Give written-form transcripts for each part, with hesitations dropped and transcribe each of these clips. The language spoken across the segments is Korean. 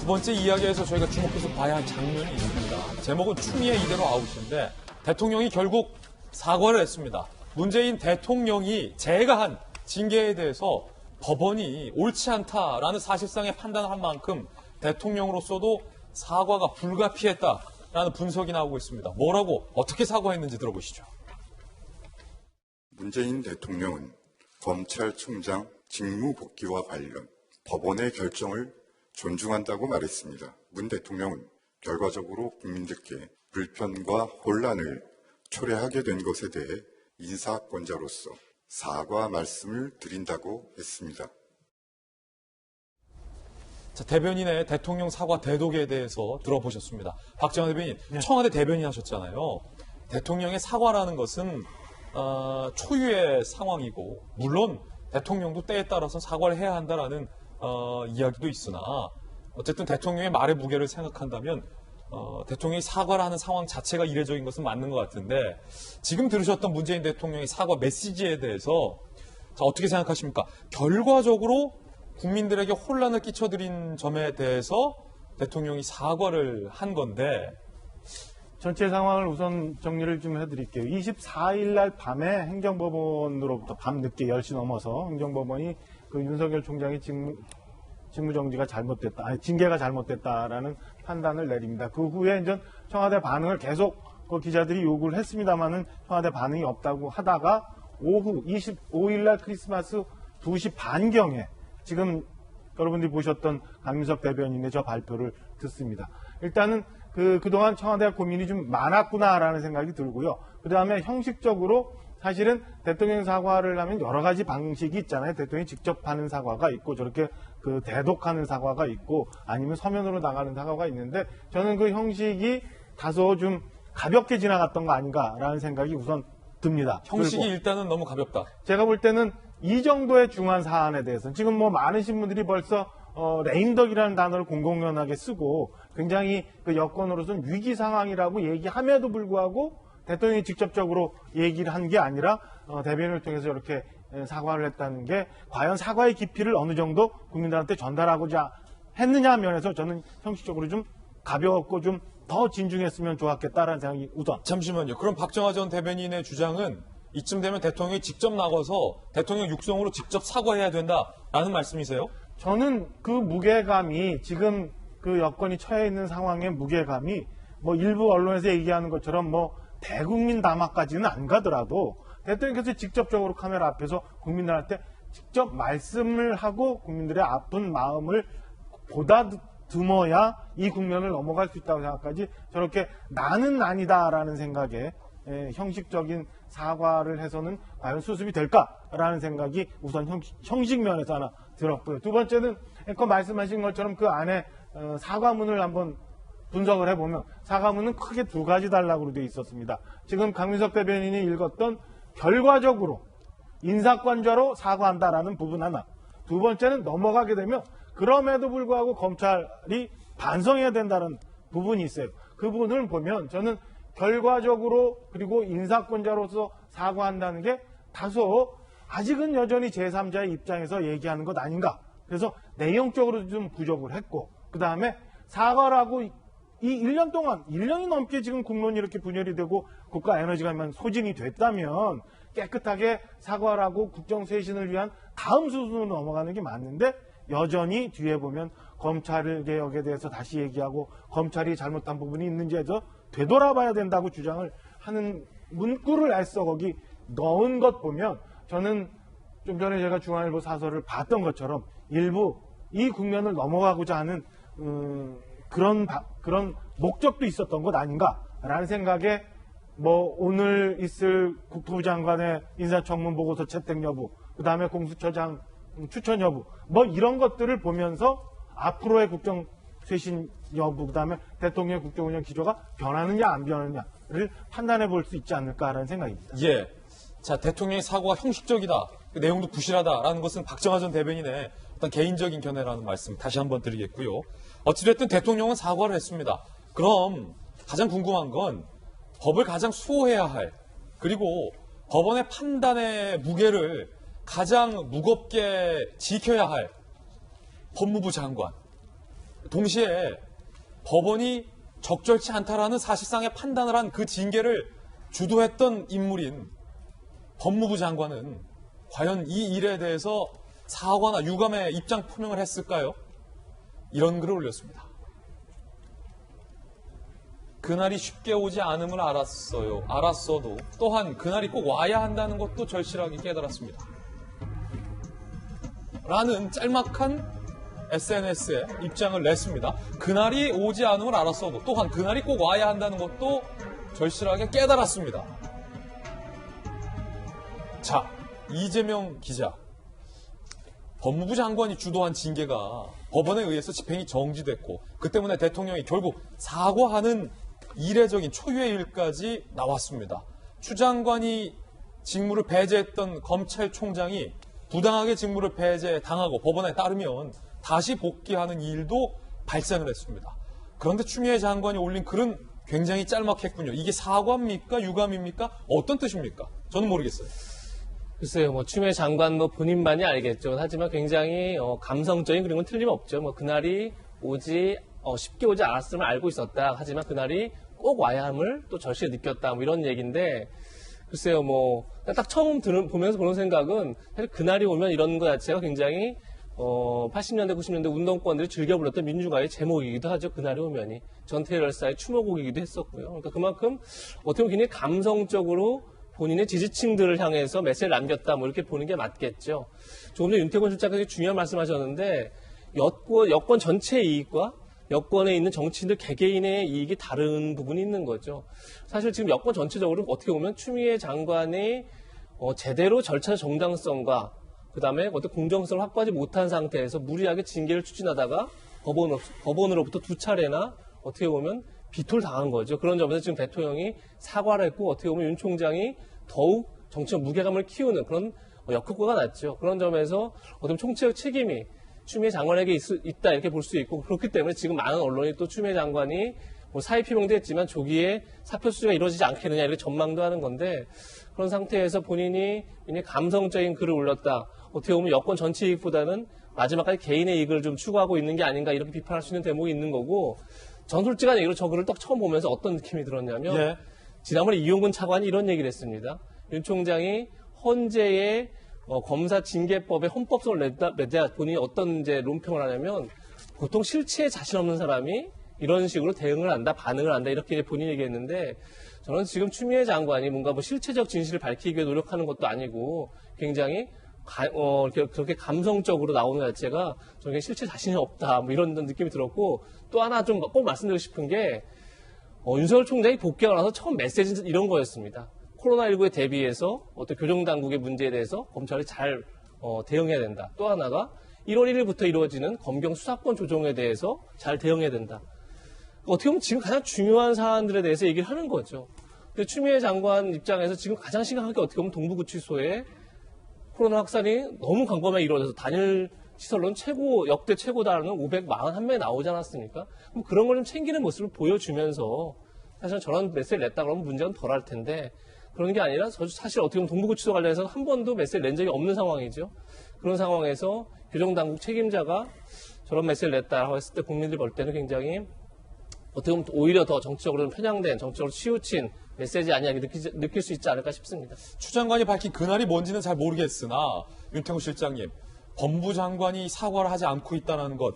두 번째 이야기에서 저희가 주목해서 봐야 할 장면이 있습니다. 제목은 추미애 이대로 아웃인데 대통령이 결국 사과를 했습니다. 문재인 대통령이 제가 한 징계에 대해서 법원이 옳지 않다라는 사실상의 판단을 한 만큼 대통령으로서도 사과가 불가피했다라는 분석이 나오고 있습니다. 뭐라고 어떻게 사과했는지 들어보시죠. 문재인 대통령은 검찰총장 직무 복귀와 관련 법원의 결정을 존중한다고 말했습니다. 문 대통령은 결과적으로 국민들께 불편과 혼란을 초래하게 된 것에 대해 인사권자로서 사과 말씀을 드린다고 했습니다. 자, 대변인의 대통령 사과 대독에 대해서 들어보셨습니다. 박정환 대변인, 청와대 대변인 하셨잖아요. 대통령의 사과라는 것은 초유의 상황이고 물론 대통령도 때에 따라서 사과를 해야 한다라는 이야기도 있으나 어쨌든 대통령의 말의 무게를 생각한다면 대통령이 사과를 하는 상황 자체가 이례적인 것은 맞는 것 같은데 지금 들으셨던 문재인 대통령의 사과 메시지에 대해서 자, 어떻게 생각하십니까? 결과적으로 국민들에게 혼란을 끼쳐드린 점에 대해서 대통령이 사과를 한 건데 전체 상황을 우선 정리를 좀 해드릴게요. 24일 날 밤에 행정법원으로부터 밤늦게 10시 넘어서 행정법원이 그 윤석열 총장의 직무정지가 잘못됐다, 아니 징계가 잘못됐다라는 판단을 내립니다. 그 후에 이제 청와대 반응을 계속 그 기자들이 요구를 했습니다만은 청와대 반응이 없다고 하다가 오후 25일 날 크리스마스 2시 반경에 지금 여러분들이 보셨던 강민석 대변인의 저 발표를 듣습니다. 일단은 그동안 청와대 고민이 좀 많았구나라는 생각이 들고요. 그 다음에 형식적으로 사실은 대통령 사과를 하면 여러 가지 방식이 있잖아요. 대통령이 직접 하는 사과가 있고 저렇게 그 대독하는 사과가 있고 아니면 서면으로 나가는 사과가 있는데 저는 그 형식이 다소 좀 가볍게 지나갔던 거 아닌가라는 생각이 우선 듭니다. 형식이 일단은 너무 가볍다. 제가 볼 때는 이 정도의 중요한 사안에 대해서는 지금 뭐 많으신 분들이 벌써 레임덕이라는 단어를 공공연하게 쓰고 굉장히 그 여권으로서는 위기 상황이라고 얘기함에도 불구하고 대통령이 직접적으로 얘기를 한 게 아니라 대변인을 통해서 이렇게 사과를 했다는 게 과연 사과의 깊이를 어느 정도 국민들한테 전달하고자 했느냐 면에서 저는 형식적으로 좀 가벼웠고 좀 더 진중했으면 좋았겠다라는 생각이 우선. 잠시만요. 그럼 박정화 전 대변인의 주장은 이쯤 되면 대통령이 직접 나가서 대통령 육성으로 직접 사과해야 된다라는 말씀이세요? 저는 그 무게감이 지금 그 여건이 처해 있는 상황의 무게감이 뭐 일부 언론에서 얘기하는 것처럼 뭐 대국민 담화까지는 안 가더라도 대통령께서 직접적으로 카메라 앞에서 국민들한테 직접 말씀을 하고 국민들의 아픈 마음을 보다듬어야 이 국면을 넘어갈 수 있다고 생각하지 저렇게 나는 아니다라는 생각에 형식적인 사과를 해서는 과연 수습이 될까라는 생각이 우선 형식 면에서 하나 들었고요. 두 번째는 앵커 말씀하신 것처럼 그 안에 사과문을 한번 분석을 해보면 사과문은 크게 두 가지 단락으로 되어 있었습니다. 지금 강민석 대변인이 읽었던 결과적으로 인사권자로 사과한다라는 부분 하나. 두 번째는 넘어가게 되면 그럼에도 불구하고 검찰이 반성해야 된다는 부분이 있어요. 그 부분을 보면 저는 결과적으로 그리고 인사권자로서 사과한다는 게 다소 아직은 여전히 제3자의 입장에서 얘기하는 것 아닌가. 그래서 내용적으로 좀 부족을 했고 그 다음에 사과라고 이 1년 동안 1년이 넘게 지금 국론이 이렇게 분열이 되고 국가 에너지가 소진이 됐다면 깨끗하게 사과라고 국정쇄신을 위한 다음 수순으로 넘어가는 게 맞는데 여전히 뒤에 보면 검찰 개혁에 대해서 다시 얘기하고 검찰이 잘못한 부분이 있는지에서 되돌아봐야 된다고 주장을 하는 문구를 애써 거기 넣은 것 보면 저는 좀 전에 제가 중앙일보 사설을 봤던 것처럼 일부 이 국면을 넘어가고자 하는 그런 목적도 있었던 것 아닌가라는 생각에 뭐 오늘 있을 국토부 장관의 인사청문 보고서 채택 여부, 그 다음에 공수처장 추천 여부, 뭐 이런 것들을 보면서 앞으로의 국정 쇄신 여부, 그 다음에 대통령의 국정운영 기조가 변하느냐 안 변하느냐를 판단해 볼 수 있지 않을까라는 생각입니다. 예. 자, 대통령의 사고가 형식적이다, 그 내용도 부실하다라는 것은 박정화 전 대변인의 어떤 개인적인 견해라는 말씀 다시 한번 드리겠고요. 어찌됐든 대통령은 사과를 했습니다. 그럼 가장 궁금한 건 법을 가장 수호해야 할, 그리고 법원의 판단의 무게를 가장 무겁게 지켜야 할 법무부 장관. 동시에 법원이 적절치 않다라는 사실상의 판단을 한 그 징계를 주도했던 인물인 법무부 장관은 과연 이 일에 대해서 사과나 유감의 입장 표명을 했을까요? 이런 글을 올렸습니다. 그날이 쉽게 오지 않음을 알았어요. 알았어도 또한 그날이 꼭 와야 한다는 것도 절실하게 깨달았습니다. 라는 짤막한 SNS에 입장을 냈습니다. 그날이 오지 않음을 알았어도 또한 그날이 꼭 와야 한다는 것도 절실하게 깨달았습니다. 자, 이재명 기자. 법무부 장관이 주도한 징계가 법원에 의해서 집행이 정지됐고 그 때문에 대통령이 결국 사과하는 이례적인 초유의 일까지 나왔습니다. 추 장관이 직무를 배제했던 검찰총장이 부당하게 직무를 배제당하고 법원에 따르면 다시 복귀하는 일도 발생을 했습니다. 그런데 추미애 장관이 올린 글은 굉장히 짤막했군요. 이게 사과입니까? 유감입니까? 어떤 뜻입니까? 저는 모르겠어요. 글쎄요, 추미애 장관 본인만이 알겠죠. 하지만 굉장히 감성적인 그런 건 틀림없죠. 그날이 쉽게 오지 않았음을 알고 있었다. 하지만 그날이 꼭 와야 함을 또 절실히 느꼈다. 이런 얘기인데, 글쎄요, 딱 처음 보면서 보는 생각은 사실 그날이 오면 이런 것 자체가 굉장히 80년대, 90년대 운동권들이 즐겨 불렀던 민주가의 제목이기도 하죠. 그날이 오면이. 전태일 열사의 추모곡이기도 했었고요. 그러니까 그만큼 어떻게 보면 굉장히 감성적으로 본인의 지지층들을 향해서 메시지를 남겼다. 이렇게 보는 게 맞겠죠. 조금 전에 윤태곤 실장께서 중요한 말씀하셨는데 여권 전체의 이익과 여권에 있는 정치인들 개개인의 이익이 다른 부분이 있는 거죠. 사실 지금 여권 전체적으로 어떻게 보면 추미애 장관이 제대로 절차 정당성과 그다음에 어떤 공정성을 확보하지 못한 상태에서 무리하게 징계를 추진하다가 법원으로부터 2차례나 어떻게 보면 비토를 당한 거죠. 그런 점에서 지금 대통령이 사과를 했고 어떻게 보면 윤 총장이 더욱 정치적 무게감을 키우는 그런 역효과가 났죠. 그런 점에서 어떤 총체적 책임이 추미애 장관에게 있다 이렇게 볼 수 있고 그렇기 때문에 지금 많은 언론이 또 추미애 장관이 사의 표명도 했지만 조기에 사표 수주가 이루어지지 않겠느냐 이렇게 전망도 하는 건데 그런 상태에서 본인이 이미 감성적인 글을 올렸다. 어떻게 보면 여권 전체 이익보다는 마지막까지 개인의 이익을 좀 추구하고 있는 게 아닌가 이렇게 비판할 수 있는 대목이 있는 거고 전 솔직한 얘기로 저 글을 딱 처음 보면서 어떤 느낌이 들었냐면 예. 지난번에 이용근 차관이 이런 얘기를 했습니다. 윤 총장이 헌재의 검사 징계법의 헌법성을 내자 본인이 어떤 이제 논평을 하냐면 보통 실체에 자신 없는 사람이 이런 식으로 대응을 한다, 반응을 한다 이렇게 본인이 얘기했는데 저는 지금 추미애 장관이 뭔가 실체적 진실을 밝히기 위해 노력하는 것도 아니고 굉장히 그렇게 감성적으로 나오는 자체가 저는 실체 자신이 없다 이런 느낌이 들었고 또 하나 좀 꼭 말씀드리고 싶은 게 윤석열 총장이 복귀하고 나서 처음 메시지는 이런 거였습니다. 코로나19에 대비해서 어떤 교정당국의 문제에 대해서 검찰이 잘 대응해야 된다. 또 하나가 1월 1일부터 이루어지는 검경 수사권 조정에 대해서 잘 대응해야 된다. 어떻게 보면 지금 가장 중요한 사안들에 대해서 얘기를 하는 거죠. 근데 추미애 장관 입장에서 지금 가장 심각하게 어떻게 보면 동부구치소에 코로나 확산이 너무 광범위하게 이루어져서 단일 시설로는 역대 최고다라는 541명이 나오지 않았습니까? 그럼 그런 걸 좀 챙기는 모습을 보여주면서 사실 저런 메시지를 냈다 그러면 문제는 덜 할 텐데 그런 게 아니라 사실 어떻게 보면 동부구치소 관련해서 한 번도 메시지를 낸 적이 없는 상황이죠. 그런 상황에서 교정당국 책임자가 저런 메시지를 냈다고 했을 때 국민들이 볼 때는 굉장히 어떻게 보면 오히려 더 정치적으로 편향된, 정치적으로 치우친 메시지 아니야 느낄 수 있지 않을까 싶습니다. 추 장관이 밝힌 그날이 뭔지는 잘 모르겠으나 윤태곤 실장님, 법무부 장관이 사과를 하지 않고 있다는 것,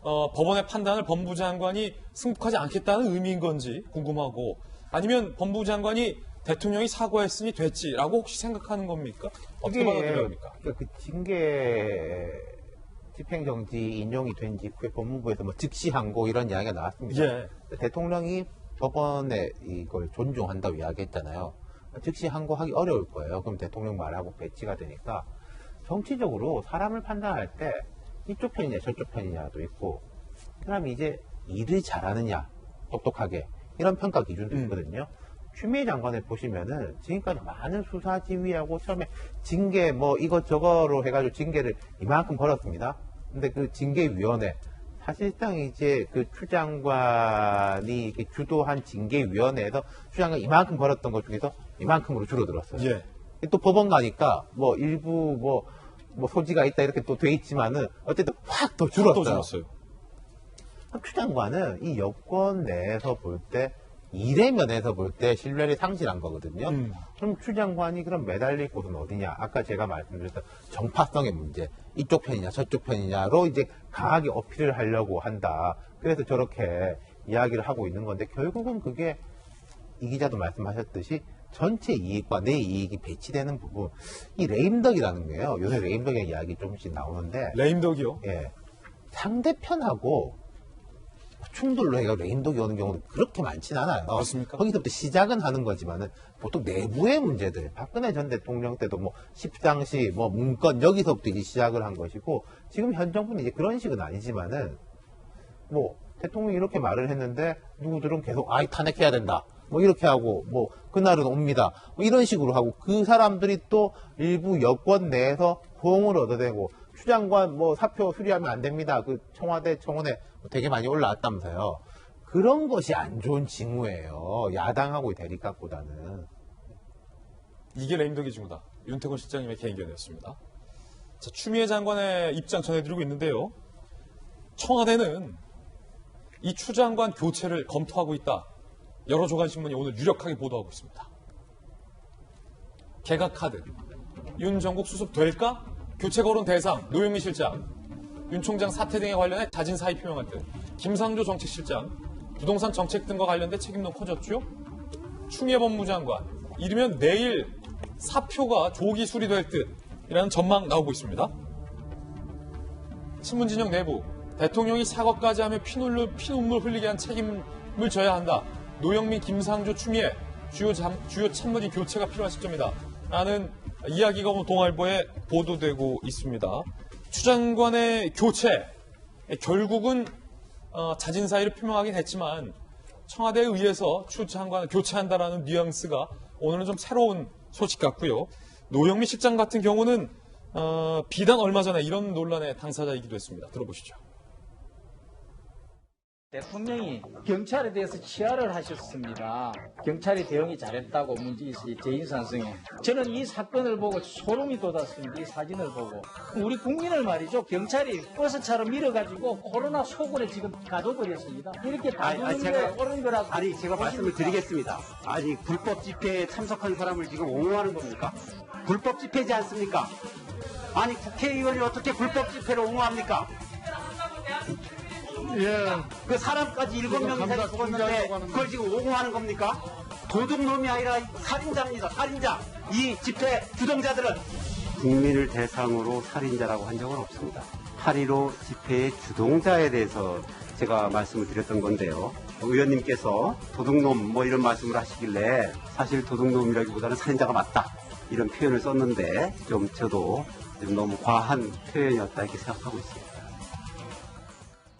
법원의 판단을 법무부 장관이 승복하지 않겠다는 의미인 건지 궁금하고 아니면 법무부 장관이 대통령이 사과했으니 됐지라고 혹시 생각하는 겁니까? 어떻게 받아들여야 합니까? 그 징계 집행정지 인용이 된 직후에 법무부에서 즉시 항고 이런 이야기가 나왔습니다. 예. 대통령이 법원에 이걸 존중한다고 이야기했잖아요. 즉시 항고하기 어려울 거예요. 그럼 대통령 말하고 배치가 되니까 정치적으로 사람을 판단할 때 이쪽 편이냐 저쪽 편이냐도 있고 그다음에 이제 일을 잘하느냐 똑똑하게 이런 평가 기준도 있거든요. 추미애 장관을 보시면은 지금까지 많은 수사 지휘하고 처음에 징계 이것저것로 해가지고 징계를 이만큼 걸었습니다. 근데 그 징계위원회 사실상 이제 그 추 장관이 주도한 징계위원회에서 추 장관이 이만큼 걸었던 것 중에서 이만큼으로 줄어들었어요. 예. 또 법원 가니까 일부 소지가 있다 이렇게 또 돼 있지만은 어쨌든 확 더 줄었어요. 추 장관은 이 여권 내에서 볼 때 일의 면에서 볼 때 신뢰를 상실한 거거든요. 그럼 추 장관이 그럼 매달릴 곳은 어디냐? 아까 제가 말씀드렸던 정파성의 문제, 이쪽 편이냐 저쪽 편이냐로 이제 강하게 어필을 하려고 한다. 그래서 저렇게 이야기를 하고 있는 건데 결국은 그게 이 기자도 말씀하셨듯이 전체 이익과 내 이익이 배치되는 부분, 이 레임덕이라는 거예요. 요새 레임덕의 이야기 조금씩 나오는데 레임덕이요? 예, 상대편하고 충돌로 해가 레임덕이 오는 경우는 그렇게 많진 않아요. 그렇습니까? 거기서부터 시작은 하는 거지만은 보통 내부의 문제들, 박근혜 전 대통령 때도 뭐 십상시, 뭐 문건 여기서부터 이제 시작을 한 것이고 지금 현 정부는 이제 그런 식은 아니지만은 뭐 대통령이 이렇게 말을 했는데 누구들은 계속 아이 탄핵해야 된다. 뭐 이렇게 하고 뭐 그날은 옵니다. 뭐 이런 식으로 하고 그 사람들이 또 일부 여권 내에서 호응을 얻어내고 추 장관 뭐 사표 수리하면 안 됩니다. 그 청와대 청원에 되게 많이 올라왔다면서요. 그런 것이 안 좋은 징후예요. 야당하고의 대립각보다는. 이게 레임덕의 징후다. 윤태곤 실장님의 개인견이었습니다. 자, 추미애 장관의 입장 전해드리고 있는데요. 청와대는 이 추 장관 교체를 검토하고 있다. 여러 조간신문이 오늘 유력하게 보도하고 있습니다. 개각카드. 윤정국 수습 될까? 교체 거론 대상 노영민 실장. 윤 총장 사태 등에 관련해 자진 사의 표명할 듯. 김상조 정책실장. 부동산 정책 등과 관련돼 책임론 커졌죠. 추미애 법무장관. 이르면 내일 사표가 조기 수리될 듯이라는 전망 나오고 있습니다. 친문진영 내부. 대통령이 사과까지 하며 피눈물 흘리게 한 책임을 져야 한다. 노영민, 김상조, 추미애 주요 참모진 교체가 필요한 시점이다. 라는 이야기가 오늘 동아일보에 보도되고 있습니다. 추 장관의 교체, 결국은 자진 사의를 표명하긴 했지만 청와대에 의해서 추 장관을 교체한다라는 뉘앙스가 오늘은 좀 새로운 소식 같고요. 노영민 실장 같은 경우는 비단 얼마 전에 이런 논란의 당사자이기도 했습니다. 들어보시죠. 대통령이 경찰에 대해서 치하를 하셨습니다. 경찰이 대응이 잘했다고 문재인 씨 재인산성에. 저는 이 사건을 보고 소름이 돋았습니다. 이 사진을 보고. 우리 국민을 말이죠. 경찰이 버스차로 밀어가지고 코로나 소굴에 지금 가둬버렸습니다. 이렇게 다루는 게 옳은 거라고. 아니, 제가 말씀을 드리겠습니다. 아니, 불법 집회에 참석한 사람을 지금 옹호하는 겁니까? 불법 집회지 않습니까? 아니, 국회의원이 어떻게 불법 집회를 옹호합니까? 예. 그 사람까지 7명 이상이 죽었는데 그걸 지금 옹호하는 겁니까? 도둑놈이 아니라 살인자입니다. 살인자. 이 집회 주동자들은 국민을 대상으로 살인자라고 한 적은 없습니다. 8.15 집회의 주동자에 대해서 제가 말씀을 드렸던 건데요. 의원님께서 도둑놈 뭐 이런 말씀을 하시길래 사실 도둑놈이라기보다는 살인자가 맞다. 이런 표현을 썼는데 좀 저도 좀 너무 과한 표현이었다 이렇게 생각하고 있습니다.